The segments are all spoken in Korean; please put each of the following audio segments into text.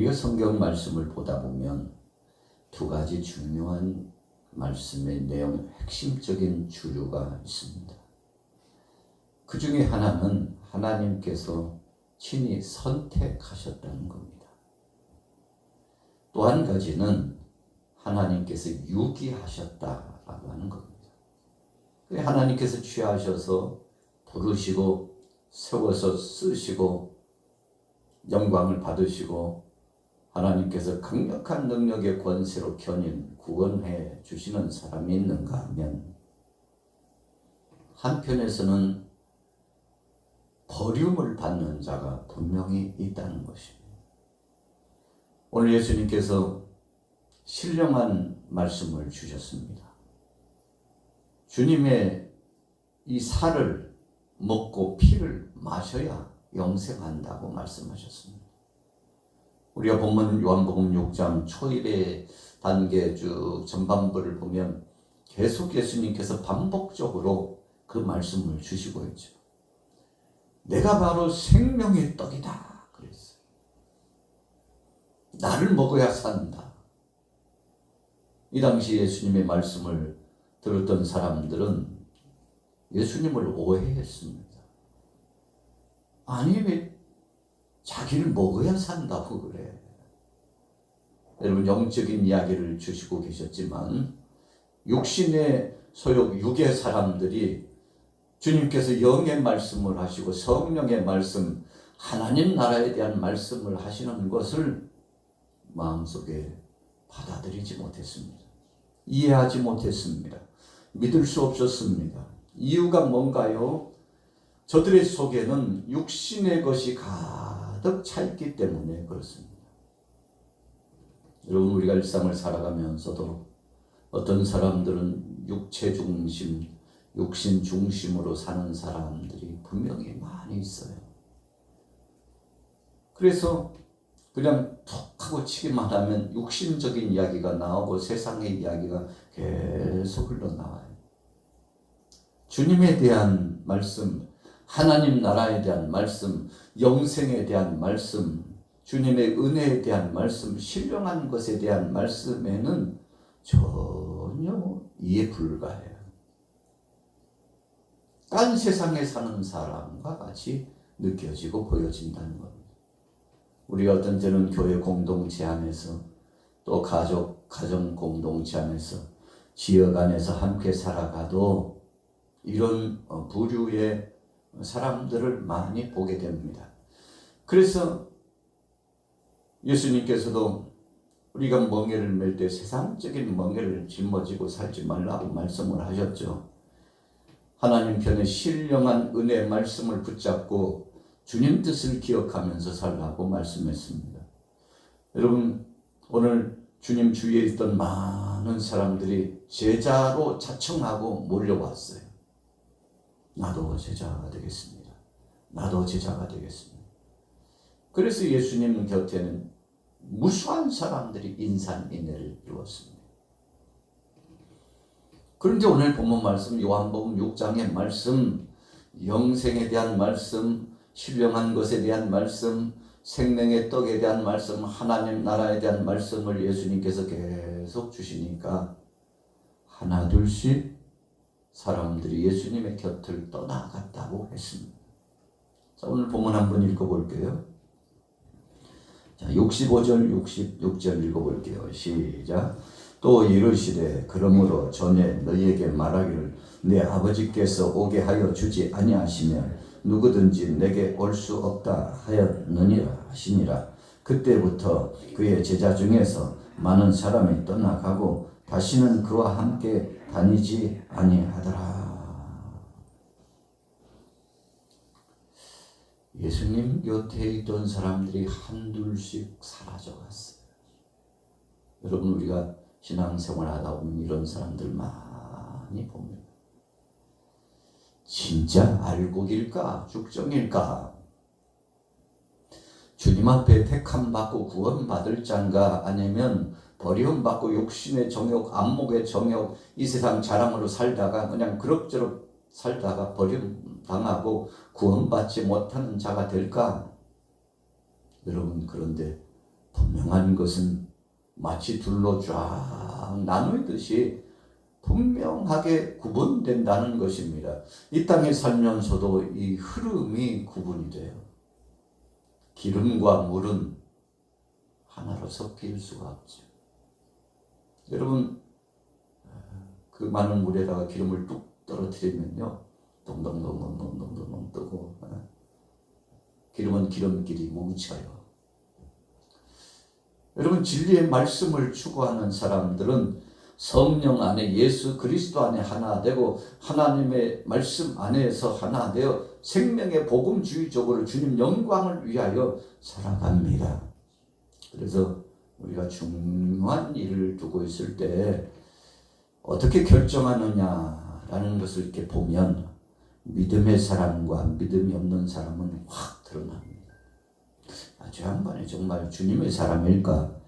우리가 성경 말씀을 보다 보면 두 가지 중요한 말씀의 내용, 핵심적인 주류가 있습니다. 그 중에 하나는 하나님께서 친히 선택하셨다는 겁니다. 또 한 가지는 하나님께서 유기하셨다라고 하는 겁니다. 하나님께서 취하셔서 부르시고 세워서 쓰시고 영광을 받으시고 하나님께서 강력한 능력의 권세로 견인 구원해 주시는 사람이 있는가 하면 한편에서는 버림을 받는 자가 분명히 있다는 것입니다. 오늘 예수님께서 신령한 말씀을 주셨습니다. 주님의 이 살을 먹고 피를 마셔야 영생한다고 말씀하셨습니다. 우리가 본문 요한복음 6장 초일의 단계 쭉 전반부를 보면 계속 예수님께서 반복적으로 그 말씀을 주시고 있죠. 내가 바로 생명의 떡이다 그랬어요. 나를 먹어야 산다. 이 당시 예수님의 말씀을 들었던 사람들은 예수님을 오해했습니다. 아니 왜 자기를 먹어야 산다고 그래. 여러분 영적인 이야기를 주시고 계셨지만 육신의 소욕 육의 사람들이 주님께서 영의 말씀을 하시고 성령의 말씀 하나님 나라에 대한 말씀을 하시는 것을 마음속에 받아들이지 못했습니다. 이해하지 못했습니다. 믿을 수 없었습니다. 이유가 뭔가요? 저들의 속에는 육신의 것이 가득 차 있기 때문에 그렇습니다. 여러분 우리가 일상을 살아가면서도 어떤 사람들은 육체 중심, 육신 중심으로 사는 사람들이 분명히 많이 있어요. 그래서 그냥 툭 하고 치기만 하면 육신적인 이야기가 나오고 세상의 이야기가 계속 흘러나와요. 주님에 대한 말씀, 하나님 나라에 대한 말씀, 영생에 대한 말씀, 주님의 은혜에 대한 말씀, 신령한 것에 대한 말씀에는 전혀 이해 불가해요. 딴 세상에 사는 사람과 같이 느껴지고 보여진다는 겁니다. 우리가 어떤 때는 교회 공동체 안에서 또 가정 공동체 안에서 지역 안에서 함께 살아가도 이런 부류의 사람들을 많이 보게 됩니다. 그래서 예수님께서도 우리가 멍에를 맬 때 세상적인 멍에를 짊어지고 살지 말라고 말씀을 하셨죠. 하나님 편에 신령한 은혜의 말씀을 붙잡고 주님 뜻을 기억하면서 살라고 말씀했습니다. 여러분 오늘 주님 주위에 있던 많은 사람들이 제자로 자청하고 몰려왔어요. 나도 제자가 되겠습니다. 나도 제자가 되겠습니다. 그래서 예수님 곁에는 무수한 사람들이 인산인해를 이루었습니다. 그런데 오늘 본문 말씀 요한복음 6장의 말씀, 영생에 대한 말씀, 신령한 것에 대한 말씀, 생명의 떡에 대한 말씀, 하나님 나라에 대한 말씀을 예수님께서 계속 주시니까 하나 둘씩 사람들이 예수님의 곁을 떠나갔다고 했습니다. 자, 오늘 본문 한번 읽어볼게요. 자, 65절, 66절 읽어볼게요. 시작. 또 이르시되 그러므로 전에 너희에게 말하기를 내 아버지께서 오게 하여 주지 아니하시면 누구든지 내게 올 수 없다 하였느니라 하시니라. 그때부터 그의 제자 중에서 많은 사람이 떠나가고 다시는 그와 함께 다니지 아니하더라. 예수님 곁에 있던 사람들이 한둘씩 사라져갔어요. 여러분 우리가 신앙생활 하다 보면 이런 사람들 많이 봅니다. 진짜 알곡일까? 죽정일까? 주님 앞에 택함받고 구원받을 자인가? 아니면 버림받고 육신의 정욕, 안목의 정욕, 이 세상 자랑으로 살다가 그냥 그럭저럭 살다가 버림당하고 구원받지 못하는 자가 될까? 여러분 그런데 분명한 것은 마치 둘로 쫙 나누듯이 분명하게 구분된다는 것입니다. 이 땅에 살면서도 이 흐름이 구분이 돼요. 기름과 물은 하나로 섞일 수가 없죠. 여러분, 그 많은 물에다가 기름을 뚝 떨어뜨리면요, 동동동동동동동 뜨고, 기름은 기름끼리 뭉쳐요. 여러분, 진리의 말씀을 추구하는 사람들은 성령 안에, 예수 그리스도 안에 하나 되고 하나님의 말씀 안에서 하나 되어 생명의 복음주의적으로 주님 영광을 위하여 살아갑니다. 그래서 우리가 중요한 일을 두고 있을 때 어떻게 결정하느냐라는 것을 이렇게 보면 믿음의 사람과 믿음이 없는 사람은 확 드러납니다. 저 양반이 정말 주님의 사람일까?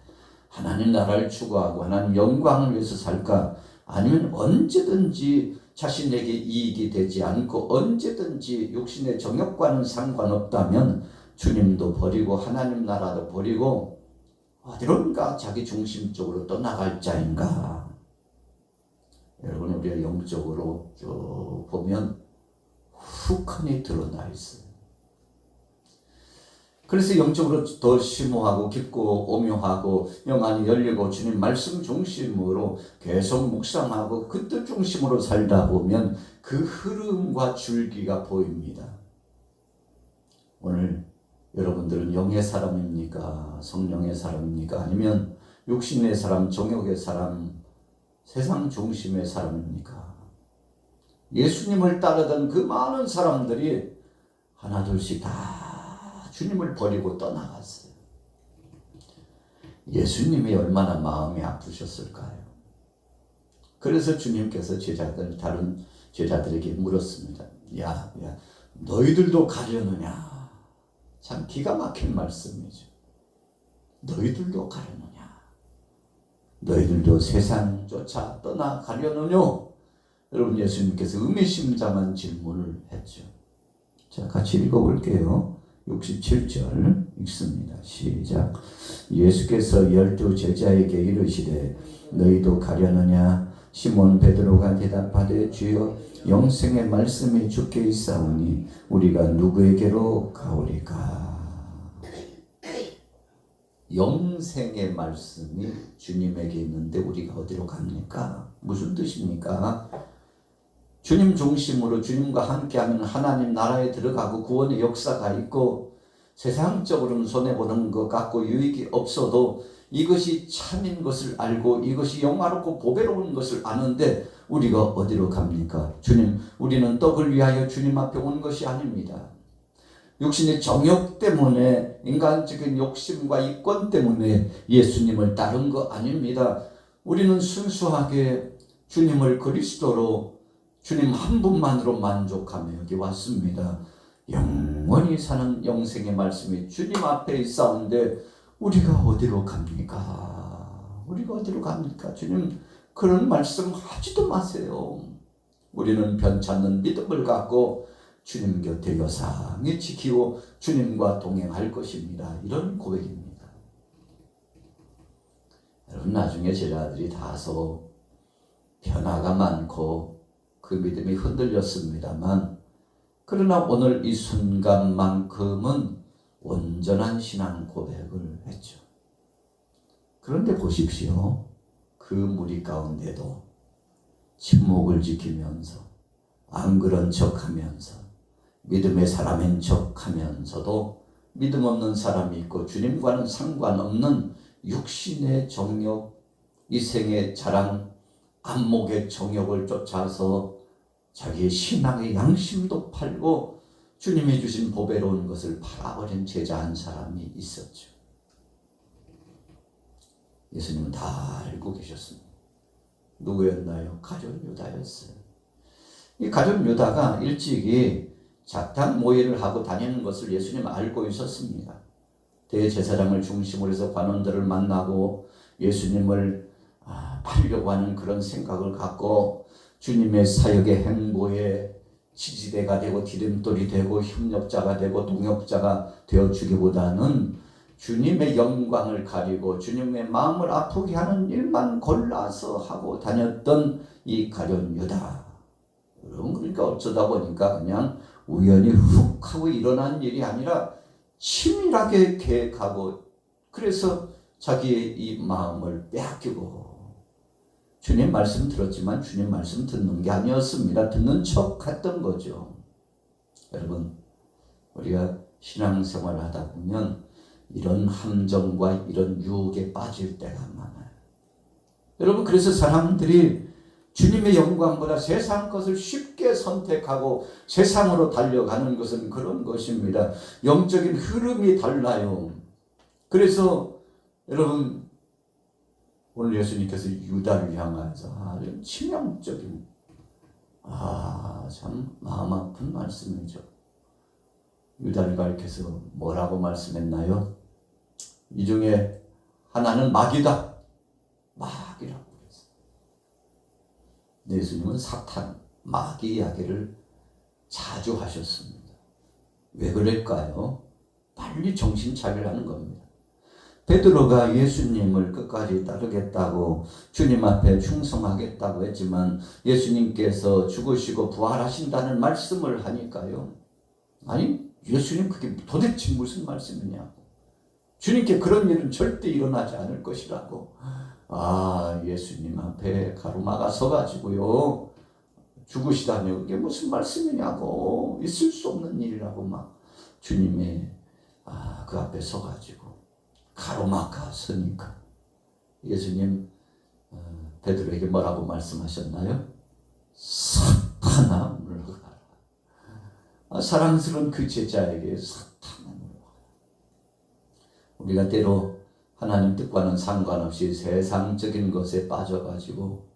하나님 나라를 추구하고 하나님 영광을 위해서 살까? 아니면 언제든지 자신에게 이익이 되지 않고 언제든지 육신의 정욕과는 상관없다면 주님도 버리고 하나님 나라도 버리고 어디론가 자기 중심적으로 떠나갈 자인가? 여러분, 우리가 영적으로 쭉 보면 후커니 드러나 있어요. 그래서 영적으로 더 심오하고 깊고 오묘하고 영안이 열리고 주님 말씀 중심으로 계속 묵상하고 그 뜻 중심으로 살다 보면 그 흐름과 줄기가 보입니다. 오늘 여러분들은 영의 사람입니까? 성령의 사람입니까? 아니면 육신의 사람, 정욕의 사람, 세상 중심의 사람입니까? 예수님을 따르던 그 많은 사람들이 하나둘씩 다 주님을 버리고 떠나갔어요. 예수님이 얼마나 마음이 아프셨을까요? 그래서 주님께서 다른 제자들에게 물었습니다. 야, 너희들도 가려느냐? 참 기가 막힌 말씀이죠. 너희들도 가려느냐? 너희들도 세상 쫓아 떠나가려느냐? 여러분, 예수님께서 의미심장한 질문을 했죠. 자, 같이 읽어볼게요. 67절 읽습니다. 시작. 예수께서 12 제자에게 이르시되 너희도 가려느냐? 시몬 베드로가 대답하되 주여 영생의 말씀이 주께 있사오니 우리가 누구에게로 가오리까? 영생의 말씀이 주님에게 있는데 우리가 어디로 갑니까? 무슨 뜻입니까? 주님 중심으로 주님과 함께하면 하나님 나라에 들어가고 구원의 역사가 있고 세상적으로는 손해보는 것 같고 유익이 없어도 이것이 참인 것을 알고 이것이 영화롭고 보배로운 것을 아는데 우리가 어디로 갑니까? 주님, 우리는 떡을 위하여 주님 앞에 온 것이 아닙니다. 육신의 정욕 때문에 인간적인 욕심과 이권 때문에 예수님을 따른 거 아닙니다. 우리는 순수하게 주님을 그리스도로 주님 한 분만으로 만족하며 여기 왔습니다. 영원히 사는 영생의 말씀이 주님 앞에 있사온데 우리가 어디로 갑니까? 우리가 어디로 갑니까? 주님 그런 말씀 하지도 마세요. 우리는 변찮는 믿음을 갖고 주님 곁에 여상히 지키고 주님과 동행할 것입니다. 이런 고백입니다. 여러분, 나중에 제자들이 다소 변화가 많고 그 믿음이 흔들렸습니다만 그러나 오늘 이 순간만큼은 온전한 신앙 고백을 했죠. 그런데 보십시오. 그 무리 가운데도 침묵을 지키면서 안 그런 척하면서 믿음의 사람인 척하면서도 믿음 없는 사람이 있고 주님과는 상관없는 육신의 정욕, 이생의 자랑, 안목의 정욕을 쫓아서 자기의 신앙의 양심도 팔고 주님이 주신 보배로운 것을 팔아버린 제자 한 사람이 있었죠. 예수님은 다 알고 계셨습니다. 누구였나요? 가룟 유다였어요. 이 가룟 유다가 일찍이 작당 모의를 하고 다니는 것을 예수님 알고 있었습니다. 대제사장을 중심으로 해서 관원들을 만나고 예수님을 팔려고 하는 그런 생각을 갖고 주님의 사역의 행보에 지지대가 되고 디딤돌이 되고 협력자가 되고 동역자가 되어주기보다는 주님의 영광을 가리고 주님의 마음을 아프게 하는 일만 골라서 하고 다녔던 이 가룟 유다. 여러분, 그러니까 어쩌다 보니까 그냥 우연히 훅 하고 일어난 일이 아니라 치밀하게 계획하고, 그래서 자기의 이 마음을 빼앗기고, 주님 말씀 들었지만 주님 말씀 듣는 게 아니었습니다. 듣는 척 했던 거죠. 여러분, 우리가 신앙생활을 하다 보면 이런 함정과 이런 유혹에 빠질 때가 많아요. 여러분, 그래서 사람들이 주님의 영광보다 세상 것을 쉽게 선택하고 세상으로 달려가는 것은 그런 것입니다. 영적인 흐름이 달라요. 그래서 여러분, 오늘 예수님께서 유다를 향해서 아주 치명적인, 참 마음 아픈 말씀이죠. 유다를 가리켜서 뭐라고 말씀했나요? 이 중에 하나는 마귀다. 마귀라고 그랬어요. 예수님은 사탄, 마귀 이야기를 자주 하셨습니다. 왜 그럴까요? 빨리 정신 차리라는 겁니다. 베드로가 예수님을 끝까지 따르겠다고 주님 앞에 충성하겠다고 했지만 예수님께서 죽으시고 부활하신다는 말씀을 하니까요. 아니, 예수님 그게 도대체 무슨 말씀이냐고. 주님께 그런 일은 절대 일어나지 않을 것이라고. 예수님 앞에 가로막아 서가지고요. 죽으시다니 그게 무슨 말씀이냐고. 있을 수 없는 일이라고 막 주님의 그 앞에 서가지고 가로막아 서니까 예수님 베드로에게 뭐라고 말씀하셨나요? 사탄아 물러가라. 사랑스러운 그 제자에게 사탄아 물러가라. 우리가 때로 하나님 뜻과는 상관없이 세상적인 것에 빠져가지고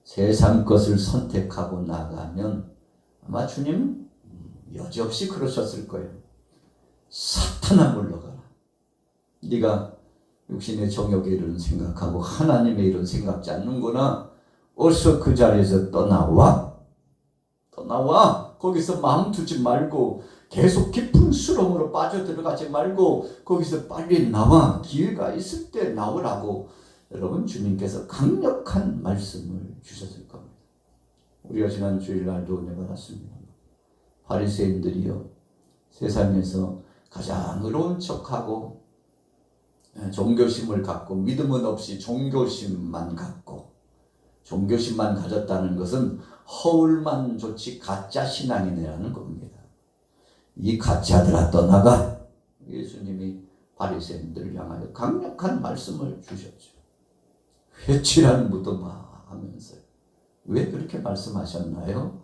세상 것을 선택하고 나가면 아마 주님 여지없이 그러셨을 거예요. 사탄아 물러가라. 네가 육신의 정욕의 일은 생각하고 하나님의 일은 생각지 않는구나. 어서 그 자리에서 떠나와. 거기서 마음 두지 말고 계속 깊은 수렁으로 빠져들어가지 말고 거기서 빨리 나와. 기회가 있을 때 나오라고 여러분 주님께서 강력한 말씀을 주셨을 겁니다. 우리가 지난 주일날도 은혜 받았습니다. 바리새인들이요, 세상에서 가장 의로운 척하고 종교심을 갖고 믿음은 없이 종교심만 갖고, 종교심만 가졌다는 것은 허울만 좋지 가짜 신앙이라는 겁니다. 이 가짜들아 떠나가. 예수님이 바리새인들을 향하여 강력한 말씀을 주셨죠. 회칠한 무덤아 하면서. 왜 그렇게 말씀하셨나요?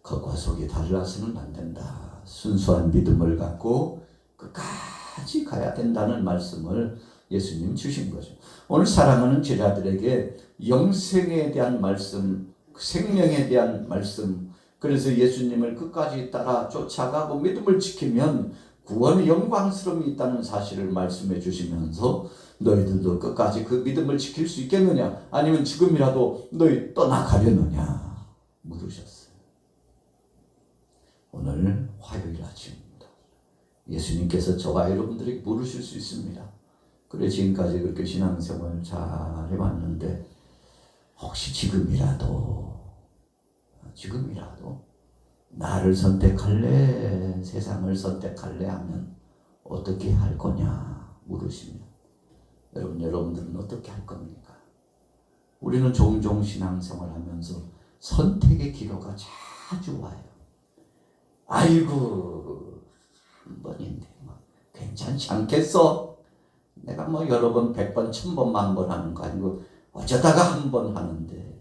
겉과 속이 달라서는 안 된다. 순수한 믿음을 갖고 끝까지 가야 된다는 말씀을 예수님 주신 거죠. 오늘 사랑하는 제자들에게 영생에 대한 말씀, 생명에 대한 말씀, 그래서 예수님을 끝까지 따라 쫓아가고 믿음을 지키면 구원의 영광스러움이 있다는 사실을 말씀해 주시면서 너희들도 끝까지 그 믿음을 지킬 수 있겠느냐, 아니면 지금이라도 너희 떠나가려느냐 물으셨어요. 오늘 화요일 아침입니다. 예수님께서 저와 여러분들에게 물으실 수 있습니다. 그래, 지금까지 그렇게 신앙생활 잘 해왔는데 혹시 지금이라도 나를 선택할래, 세상을 선택할래 하면 어떻게 할 거냐 물으시면 여러분들은 어떻게 할 겁니까? 우리는 종종 신앙생활 하면서 선택의 기로가 자주 와요. 아이고, 한 번인데 뭐 괜찮지 않겠어? 내가 뭐 여러 번, 100번, 1000번, 10,000번 하는 거 아니고 어쩌다가 한 번 하는데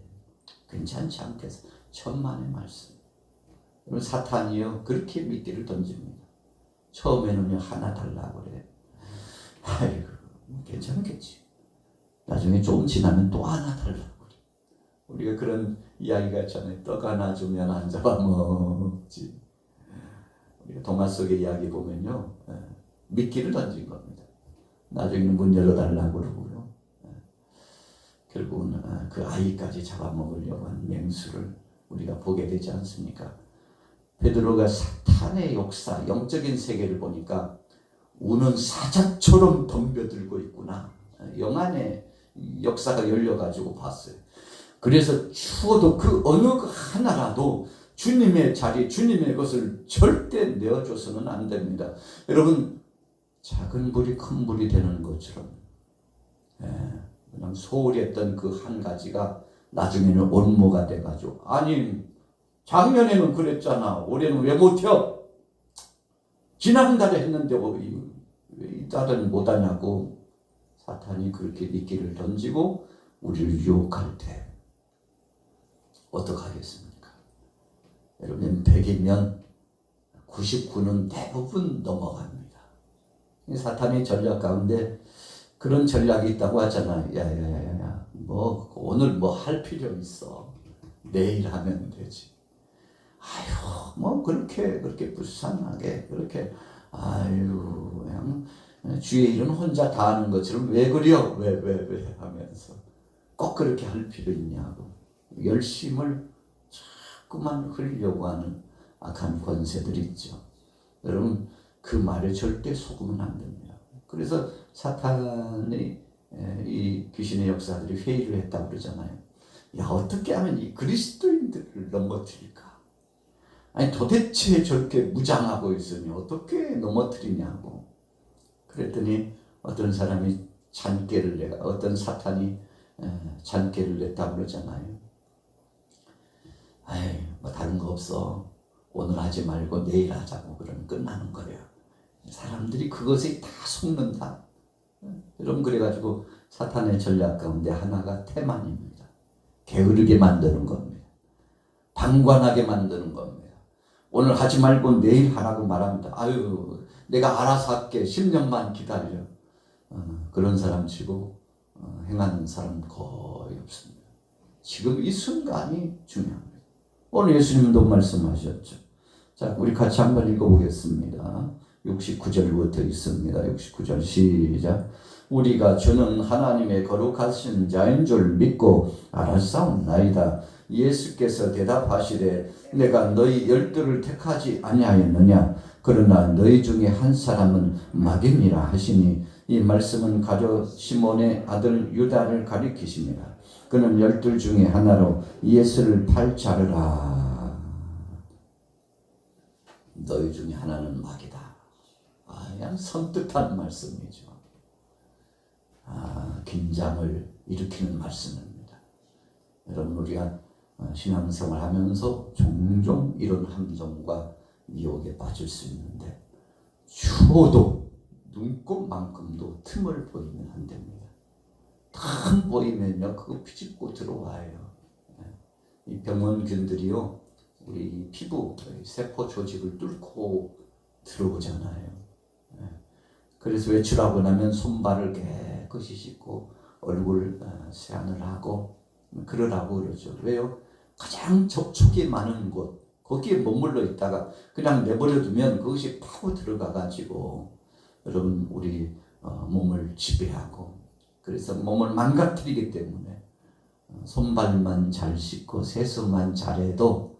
괜찮지 않겠어? 천만의 말씀. 여러분, 사탄이요 그렇게 미끼를 던집니다. 처음에는요 하나 달라고 그래. 아이고, 괜찮겠지. 나중에 좀 지나면 또 하나 달라고 그래. 우리가 그런 이야기가 있잖아요. 떡 하나 주면 안 잡아먹지. 우리가 동화 속의 이야기 보면요, 미끼를 던진 겁니다. 나중에는 문 열어달라고 그러고요. 결국은 그 아이까지 잡아먹으려고 한 맹수를 우리가 보게 되지 않습니까? 베드로가 사탄의 역사, 영적인 세계를 보니까 우는 사자처럼 덤벼들고 있구나. 영안에 역사가 열려가지고 봤어요. 그래서 추워도 그 어느 하나라도 주님의 자리, 주님의 것을 절대 내어줘서는 안 됩니다. 여러분, 작은 불이 큰 불이 되는 것처럼 그냥 소홀히 했던 그 한 가지가 나중에는 온모가 돼가지고, 아니 작년에는 그랬잖아, 올해는 왜 못해요? 지난달에 했는데 왜 이 달은 못하냐고 사탄이 그렇게 미끼를 던지고 우리를 유혹할 때 어떡하겠습니까? 여러분, 100이면 99는 대부분 넘어갑니다. 사탄의 전략 가운데 그런 전략이 있다고 하잖아요. 야야야야, 뭐 오늘 뭐 할 필요 있어? 내일 하면 되지. 아유, 뭐 그렇게 불쌍하게 그렇게, 아유, 그냥 주의 일은 혼자 다 하는 것처럼 왜 그려? 왜 하면서 꼭 그렇게 할 필요 있냐고 열심을 자꾸만 흘리려고 하는 악한 권세들이 있죠. 여러분, 그 말에 절대 속으면 안 됩니다. 그래서 사탄의 이 귀신의 역사들이 회의를 했다고 그러잖아요. 야, 어떻게 하면 이 그리스도인들을 넘어뜨릴까? 아니, 도대체 저렇게 무장하고 있으니 어떻게 넘어뜨리냐고. 그랬더니 어떤 사람이 잔꾀를 내가, 어떤 사탄이 잔꾀를 냈다고 그러잖아요. 아이, 뭐 다른 거 없어. 오늘 하지 말고 내일 하자고. 그러면 끝나는 거예요. 사람들이 그것에 다 속는다. 여러분, 그래가지고 사탄의 전략 가운데 하나가 태만입니다. 게으르게 만드는 겁니다. 방관하게 만드는 겁니다. 오늘 하지 말고 내일 하라고 말합니다. 아유, 내가 알아서 할게. 10년만 기다려. 그런 사람 치고 행하는 사람 거의 없습니다. 지금 이 순간이 중요합니다. 오늘 예수님도 말씀하셨죠. 자, 우리 같이 한번 읽어보겠습니다. 69절부터 있습니다. 69절 시작. 우리가 주는 하나님의 거룩하신 자인 줄 믿고 알았사옵나이다. 예수께서 대답하시되 내가 너희 12를 택하지 아니하였느냐? 그러나 너희 중에 한 사람은 마귀니라 하시니, 이 말씀은 가룟 시몬의 아들 유다를 가리키십니다. 그는 12 중에 하나로 예수를 팔 자르라. 너희 중에 하나는 마귀다. 그냥 선뜻한 말씀이죠. 긴장을 일으키는 말씀입니다. 여러분, 우리가 신앙생활 하면서 종종 이런 함정과 미혹에 빠질 수 있는데, 추워도 눈곱만큼도 틈을 보이면 안 됩니다. 틈 보이면요, 그거 비집고 들어와요. 이 병원균들이요, 우리 피부, 세포 조직을 뚫고 들어오잖아요. 그래서 외출하고 나면 손발을 깨끗이 씻고 얼굴 세안을 하고 그러라고 그러죠. 왜요? 가장 접촉이 많은 곳, 거기에 머물러 있다가 그냥 내버려 두면 그것이 파고 들어가 가지고 여러분, 우리 몸을 지배하고, 그래서 몸을 망가뜨리기 때문에 손발만 잘 씻고 세수만 잘해도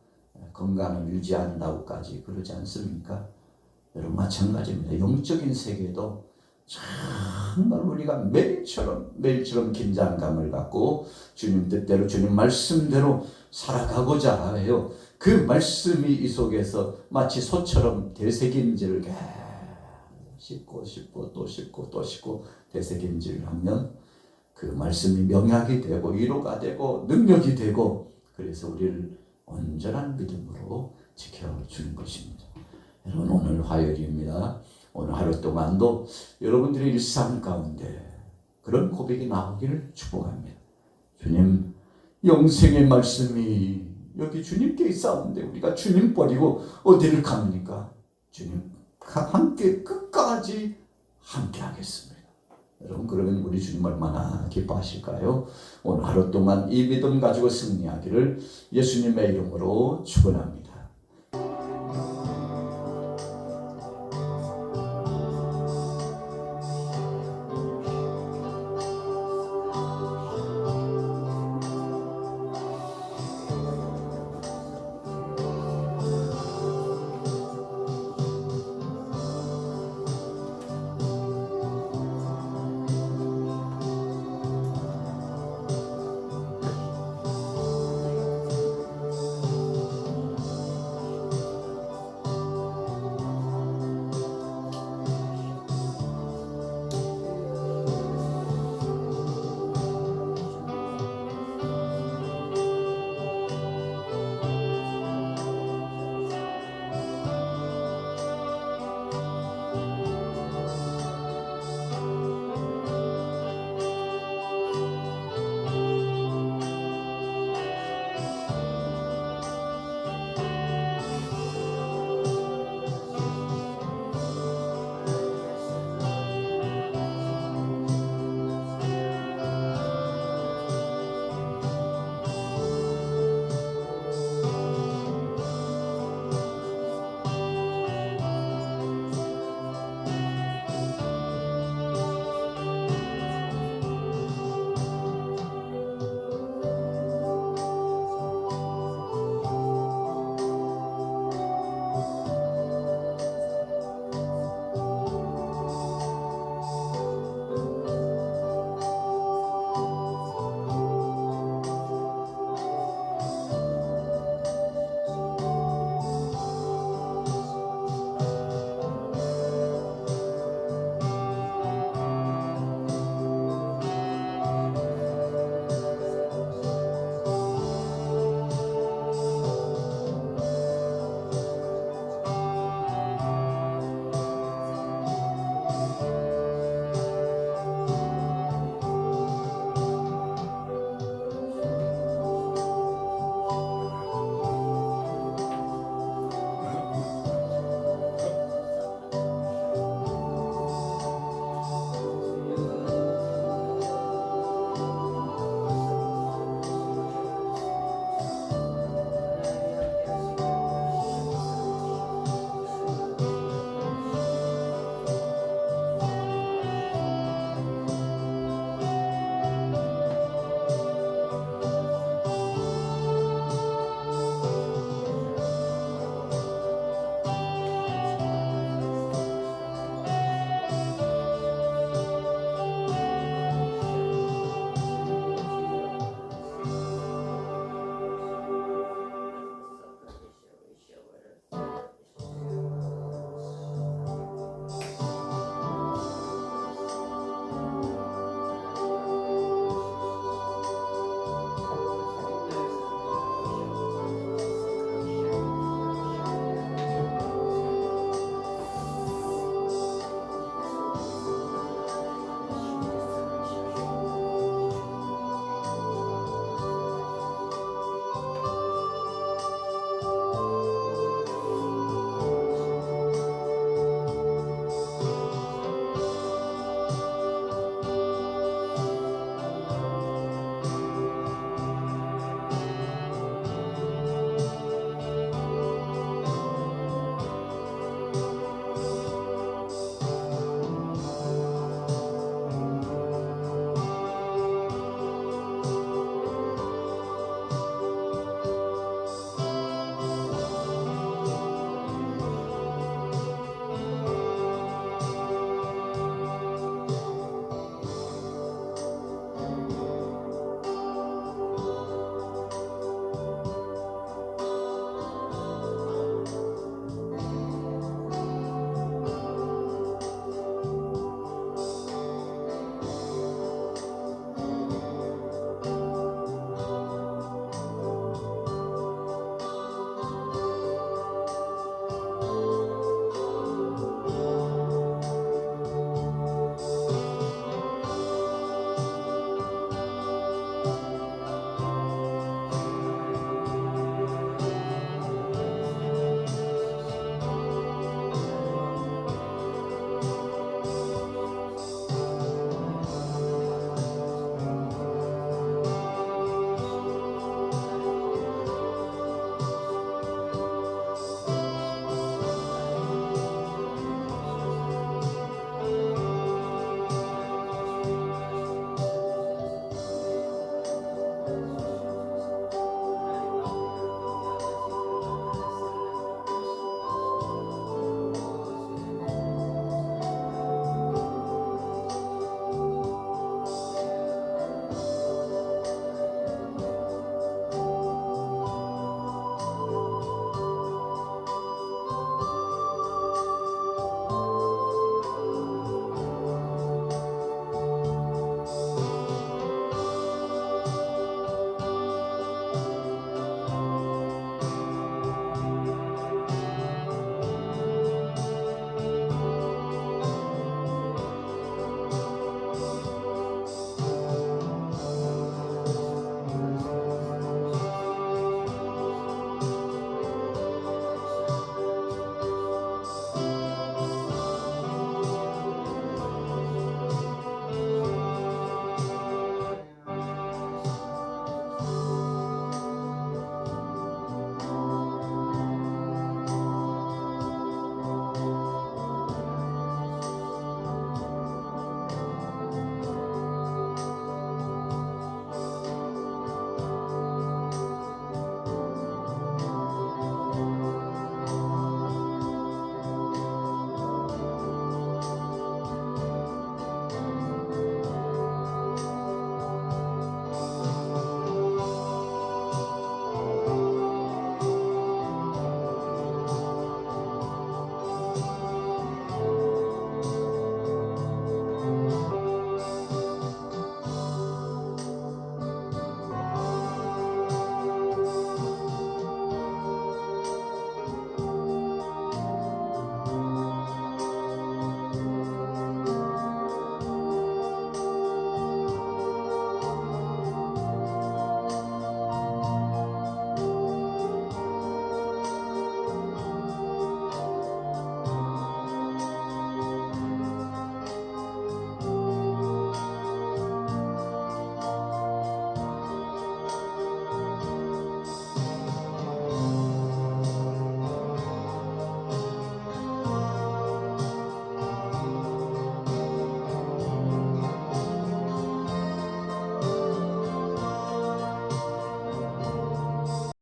건강을 유지한다고까지 그러지 않습니까? 여러분, 마찬가지입니다. 영적인 세계도 정말 우리가 매일처럼 긴장감을 갖고 주님 뜻대로, 주님 말씀대로 살아가고자 해요. 그 말씀이 이 속에서 마치 소처럼 되새김질을 씻고 또 씻고 되새김질을 하면 그 말씀이 명약이 되고 위로가 되고 능력이 되고, 그래서 우리를 온전한 믿음으로 지켜주는 것입니다. 여러분, 오늘 화요일입니다. 오늘 하루 동안도 여러분들의 일상 가운데 그런 고백이 나오기를 축복합니다. 주님, 영생의 말씀이 여기 주님께 있사온데 우리가 주님 버리고 어디를 갑니까? 주님 함께 끝까지 함께 하겠습니다. 여러분, 그러면 우리 주님 얼마나 기뻐하실까요? 오늘 하루 동안 이 믿음 가지고 승리하기를 예수님의 이름으로 축원합니다.